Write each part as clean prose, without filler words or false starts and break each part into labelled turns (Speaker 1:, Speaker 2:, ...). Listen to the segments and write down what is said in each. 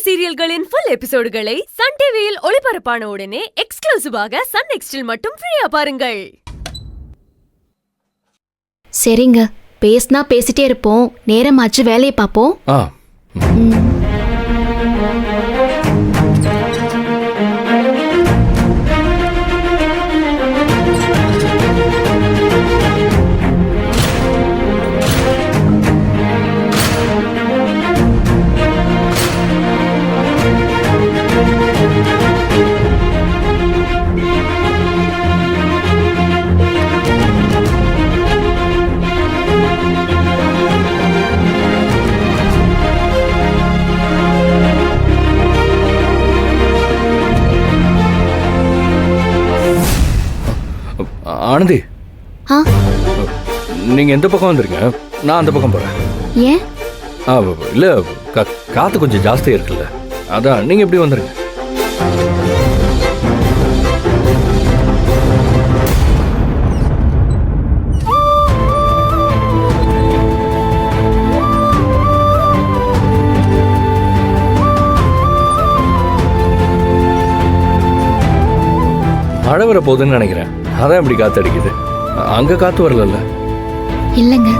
Speaker 1: சீரியல்களின் full எபிசோடுகளை Sun டிவியில் ஒளிபரப்பான உடனே எக்ஸ்க்ளூசிவாக சன் நெக்ஸ்டில் மட்டும் ஃப்ரீயா பாருங்கள்.
Speaker 2: சரிங்க, பேசினா பேசிட்டே இருப்போம். நேரமாச்சு, வேலையை பார்ப்போம்.
Speaker 3: ஆனந்தி, நீங்க எந்த பக்கம் வந்துருங்க, நான் அந்த பக்கம் போறேன்.
Speaker 2: ஏன்?
Speaker 3: இல்ல, காத்து கொஞ்சம் ஜாஸ்தியா இருக்குல்ல, அதான் நீங்க எப்படி வந்துருங்க. மழை வர போகுதுன்னு நினைக்கிறேன், அதான் இப்படி காத்து அடிக்குது. அங்க காத்து வரல.
Speaker 2: இல்லங்க.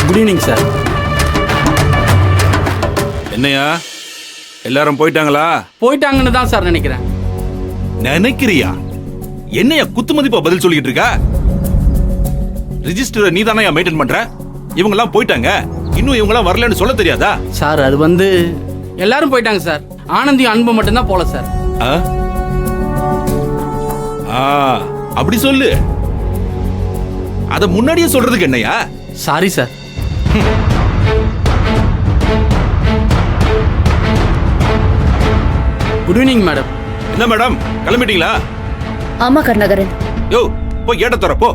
Speaker 4: Good evening sir.
Speaker 5: என்னையா எல்லாரும் போயிட்டாங்களா?
Speaker 4: போயிட்டாங்கன்னு தான் சார் நினைக்கிறேன்.
Speaker 5: நினைக்கிறியா? என்னையா குத்து மதிப்பா பதில் சொல்லிட்டு இருக்க? ரிஜிஸ்டரை நீ தானே மெயின்டைன் பண்ற? இவங்க எல்லாம் போயிட்டாங்க, இன்னும் இவங்க எல்லாம் வரலன்னு சொல்ல தெரியாதா?
Speaker 4: சார் அது வந்து எல்லாரும் போயிட்டாங்க சார். ஆனந்தி அன்பு மட்டும் தான் போல சார்.
Speaker 5: அப்படி சொல்லு. அத முன்னாடியே சொல்றதுக்கு என்னையா?
Speaker 4: Sorry sir. Good evening madam.
Speaker 5: என்ன மேடம், கிளம்பிட்டீங்களா?
Speaker 2: ஆமா கருணாகரன்.
Speaker 5: யோ, போய் கேட்ட தர போ.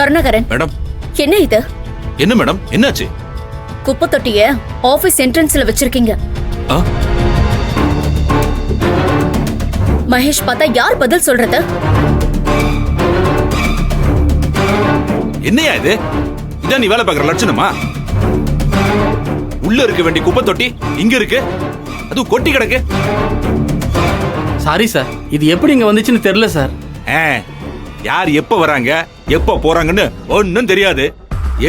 Speaker 6: கருணாகரன்
Speaker 5: மேடம்.
Speaker 6: என்ன இது?
Speaker 5: என்ன மேடம், என்னாச்சு?
Speaker 6: குப்பை தொட்டிய ஆபீஸ் என்ட்ரன்ஸ்ல வச்சிருக்கீங்க. மகேஷ் பார்த்தா யார் பதில் சொல்றது?
Speaker 5: என்னையா இது? இதான் நீ வேலை பார்க்குற லட்சணமா? உள்ள இருக்க வேண்டிய குப்பை தொட்டி இங்க இருக்கு, அது கொட்டி கிடக்கு.
Speaker 4: சாரி சார், இது எப்படி இங்க வந்துச்சுன்னு தெரியல சார்.
Speaker 5: யார் எப்ப வராங்க எப்ப போறாங்கன்னு ஒன்னும் தெரியாது.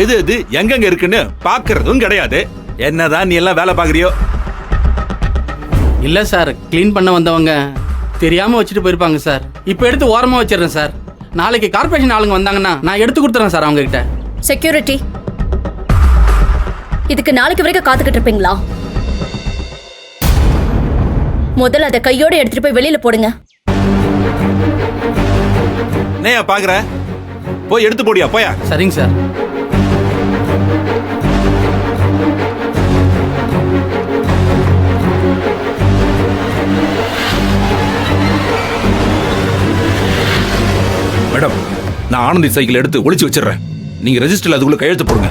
Speaker 5: எது எது எங்கெங்க இருக்குன்னு பாக்குறதும் கிடையாது. என்னதான் நீ எல்லாம் வேலை பாக்குறியோ?
Speaker 4: இல்ல சார், கிளீன் பண்ண வந்தவங்க தெரியாம வச்சுட்டு போயிருப்பாங்க சார். இப்ப எடுத்து ஓரமா வச்சிடறேன் சார். நாளைக்கு கார்பரேஷன் ஆளுங்க வந்தாங்கன்னா நான் எடுத்து கொடுத்துறேன் சார் அவங்க கிட்ட.
Speaker 6: செக்யூரிட்டி, இதுக்கு நாளைக்கு வரைக்கும் காத்துக்கிட்டு இருப்பீங்களா? முதல்ல அதை கையோட எடுத்துட்டு போய் வெளியில போடுங்க.
Speaker 5: என்னையா பாக்குற? போய் எடுத்து போடியா, போயா.
Speaker 4: சரிங்க சார்.
Speaker 5: மேடம், நான் ஆனந்தி சைக்கிள் எடுத்து ஒளிச்சு வச்சிடுறேன். நீங்க ரெஜிஸ்டர்ல அதுக்குள்ள கையெழுத்து போடுங்க.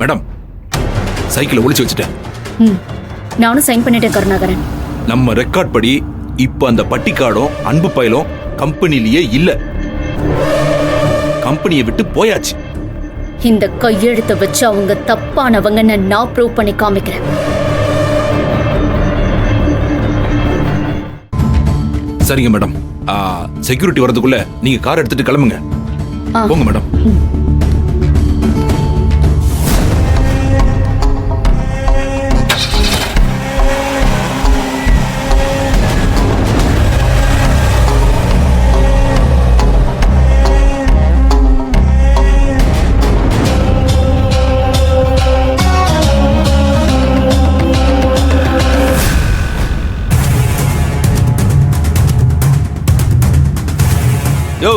Speaker 5: மேடம் சைக்கிளை ஒளிச்சு வச்சுட்டேன்.
Speaker 6: ம் நானும் சைன் பண்ணிட்டேன் கருணாகரன்.
Speaker 5: நம்ம ரெக்கார்ட் படி இப்ப அந்த பட்டிக்காடும் அன்பு பயலும் கம்பெனிலேயே இல்ல, கம்பெனியை விட்டு போயாச்சு.
Speaker 6: இந்த கையெழுத்தை வச்சு அவங்க தப்பானவங்கன்னு நான் ப்ரூவ் பண்ணி காமிக்கிறேன்.
Speaker 5: சரிங்க மேடம், செக்யூரிட்டி வரதுக்குள்ள நீங்க கார் எடுத்துட்டு கிளம்புங்க.
Speaker 6: ஆ.
Speaker 5: போங்க மேடம். யோ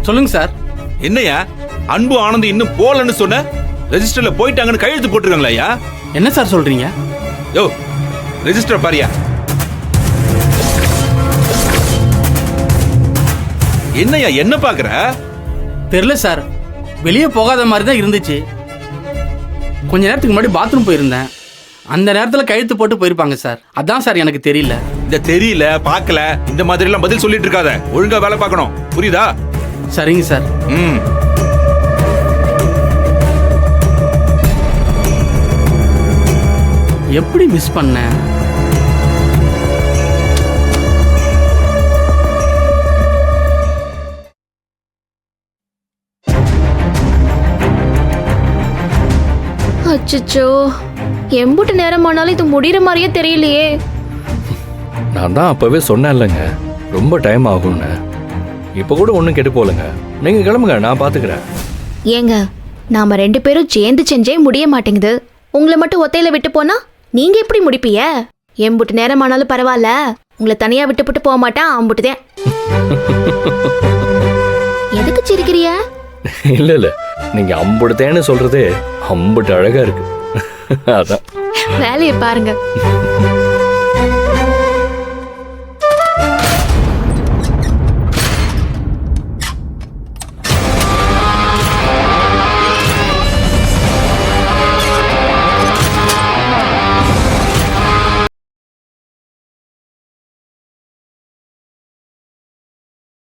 Speaker 4: சொல்லுங்க சார்.
Speaker 5: என்னையா அன்பு ஆனந்த் இன்னும் போலன்னு சொன்ன? ரெஜிஸ்டர்ல போயிட்டாங்கன்னு கையெழுத்து போட்டுருக்காங்களா ஐயா?
Speaker 4: என்ன சார் சொல்றீங்க?
Speaker 5: யோ ரெஜிஸ்டர் பாரியா. என்னையா என்ன பாக்குற?
Speaker 4: தெரியல சார், வெளியே போகாத மாதிரி தான் இருந்துச்சு. கொஞ்ச நேரத்துக்கு முன்னாடி பாத்ரூம் போயிருந்தேன், அந்த நேரத்தில் கையெழுத்து போட்டு போயிருப்பாங்க சார். அதான் சார் எனக்கு தெரியல.
Speaker 5: இந்த தெரியல பார்க்கல இந்த மாதிரி எல்லாம் பதில் சொல்லிட்டு இருக்காத, ஒழுங்கா வேலை பார்க்கணும், புரியுதா?
Speaker 4: சரிங்க சார்.
Speaker 5: ம்.
Speaker 4: எப்படி மிஸ் பண்ணேன்?
Speaker 2: அச்சச்சோ, எம்புட்டு நேரம் ஆனாலும் இது முடிகிற மாதிரியே தெரியலையே.
Speaker 3: நான் தான் அப்பவே சொன்னேன் இல்லைங்க, ரொம்ப டைம் ஆகும்னு. இப்போ கூட ஒன்றும் கெட்டு போகலங்க. நீங்கள் கிளம்புங்க, நான் பார்த்துக்கிறேன்.
Speaker 2: ஏங்க, நாம 2 பேரும் சேர்ந்து செஞ்சே முடிய மாட்டேங்குது. உங்களை மட்டும் ஒத்தையில விட்டு போனா நீங்க எப்படி முடிப்பீங்க? எம்புட்டு நேரம் ஆனாலும் பரவாயில்ல, உங்களை தனியா விட்டுப்புட்டு போக மாட்டேன். அம்புட்டுதேன். எதுக்கு சிரிக்கிறியா?
Speaker 3: இல்லை இல்லை, நீங்கள் அம்புடுத்தேன்னு சொல்கிறதே அம்புட்டு அழகாக இருக்கு. அதான்.
Speaker 2: வேலையை பாருங்க.